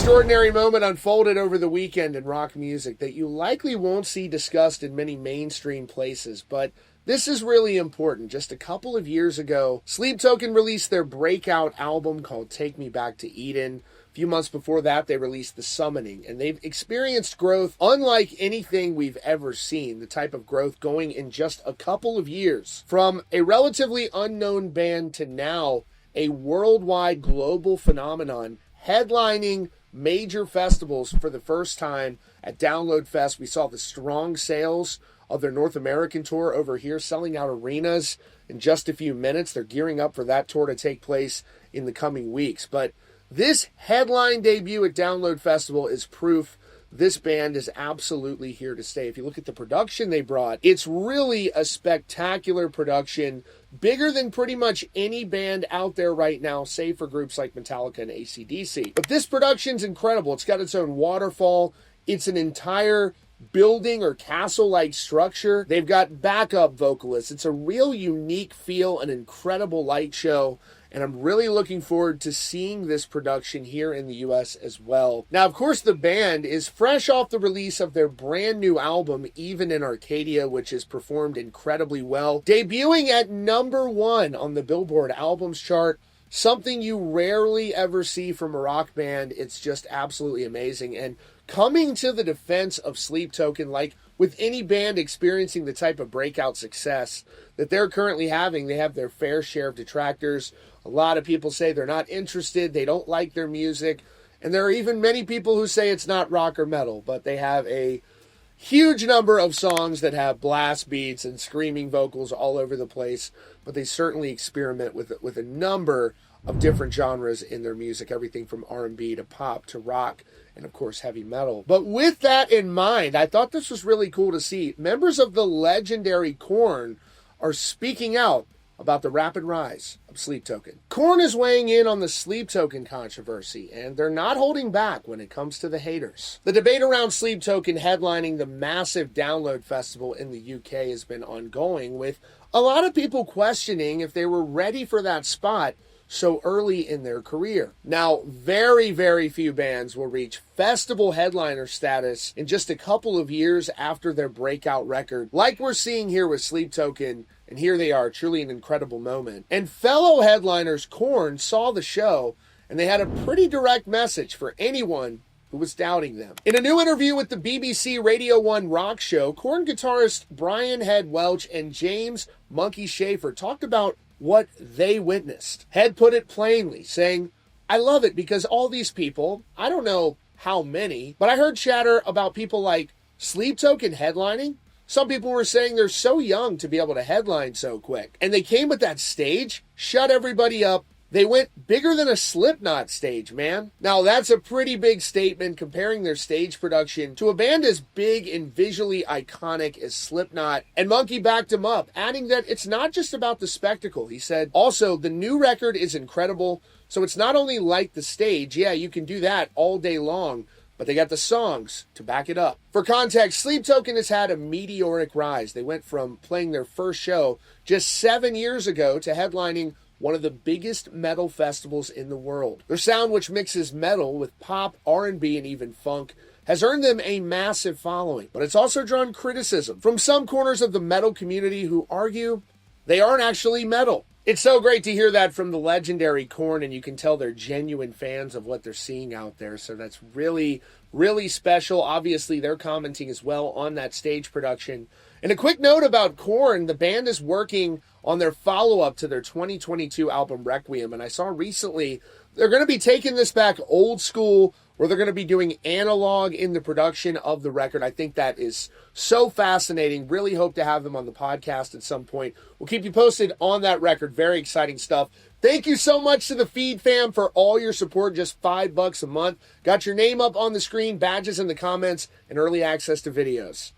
extraordinary moment unfolded over the weekend in rock music that you likely won't see discussed in many mainstream places, but this is really important. Just a couple of years ago, Sleep Token released their breakout album called Take Me Back to Eden. A few months before that, they released The Summoning, and they've experienced growth unlike anything we've ever seen, the type of growth going in just a couple of years. From a relatively unknown band to now a worldwide global phenomenon, headlining major festivals for the first time at Download Fest. We saw the strong sales of their North American tour over here, selling out arenas in just a few minutes. They're gearing up for that tour to take place in the coming weeks. But this headline debut at Download Festival is proof this band is absolutely here to stay. If you look at the production they brought, it's really a spectacular production, bigger than pretty much any band out there right now, save for groups like Metallica and AC/DC. But this production's incredible. It's got its own waterfall. It's an entire building or castle-like structure. They've got backup vocalists. It's a real unique feel, an incredible light show. And I'm really looking forward to seeing this production here in the US as well. Now, of course, the band is fresh off the release of their brand new album, Even in Arcadia, which has performed incredibly well, debuting at #1 on the Billboard Albums chart. Something you rarely ever see from a rock band. It's just absolutely amazing. And coming to the defense of Sleep Token, like with any band experiencing the type of breakout success that they're currently having, they have their fair share of detractors. A lot of people say they're not interested, they don't like their music, and there are even many people who say it's not rock or metal, but they have a huge number of songs that have blast beats and screaming vocals all over the place, but they certainly experiment with a number of different genres in their music, everything from R&B to pop to rock, and of course heavy metal. But with that in mind, I thought this was really cool to see. Members of the legendary Korn are speaking out about the rapid rise of Sleep Token. Korn is weighing in on the Sleep Token controversy, and they're not holding back when it comes to the haters. The debate around Sleep Token headlining the massive Download Festival in the UK has been ongoing, with a lot of people questioning if they were ready for that spot so early in their career. Now, very, very few bands will reach festival headliner status in just a couple of years after their breakout record, like we're seeing here with Sleep Token, and here they are, truly an incredible moment. And fellow headliners Korn saw the show, and they had a pretty direct message for anyone who was doubting them. In a new interview with the BBC Radio 1 rock show, Korn guitarist Brian Head Welch and James Monkey Schaefer talked about what they witnessed. Head put it plainly, saying, "I love it because all these people, I don't know how many, but I heard chatter about people like Sleep Token headlining. Some people were saying they're so young to be able to headline so quick. And they came with that stage, shut everybody up. They went bigger than a Slipknot stage, man." Now, that's a pretty big statement, comparing their stage production to a band as big and visually iconic as Slipknot. And Monkey backed him up, adding that it's not just about the spectacle. He said, "Also, the new record is incredible, so it's not only like the stage. Yeah, you can do that all day long, but they got the songs to back it up." For context, Sleep Token has had a meteoric rise. They went from playing their first show just 7 years ago to headlining one of the biggest metal festivals in the world. Their sound, which mixes metal with pop, R&B, and even funk, has earned them a massive following. But it's also drawn criticism from some corners of the metal community who argue they aren't actually metal. It's so great to hear that from the legendary Korn, and you can tell they're genuine fans of what they're seeing out there. So that's really, really special. Obviously, they're commenting as well on that stage production. And a quick note about Korn, the band is working on their follow-up to their 2022 album Requiem. And I saw recently they're going to be taking this back old school, where they're going to be doing analog in the production of the record. I think that is so fascinating. Really hope to have them on the podcast at some point. We'll keep you posted on that record. Very exciting stuff. Thank you so much to the Feed fam for all your support. Just $5 a month. Got your name up on the screen, badges in the comments, and early access to videos.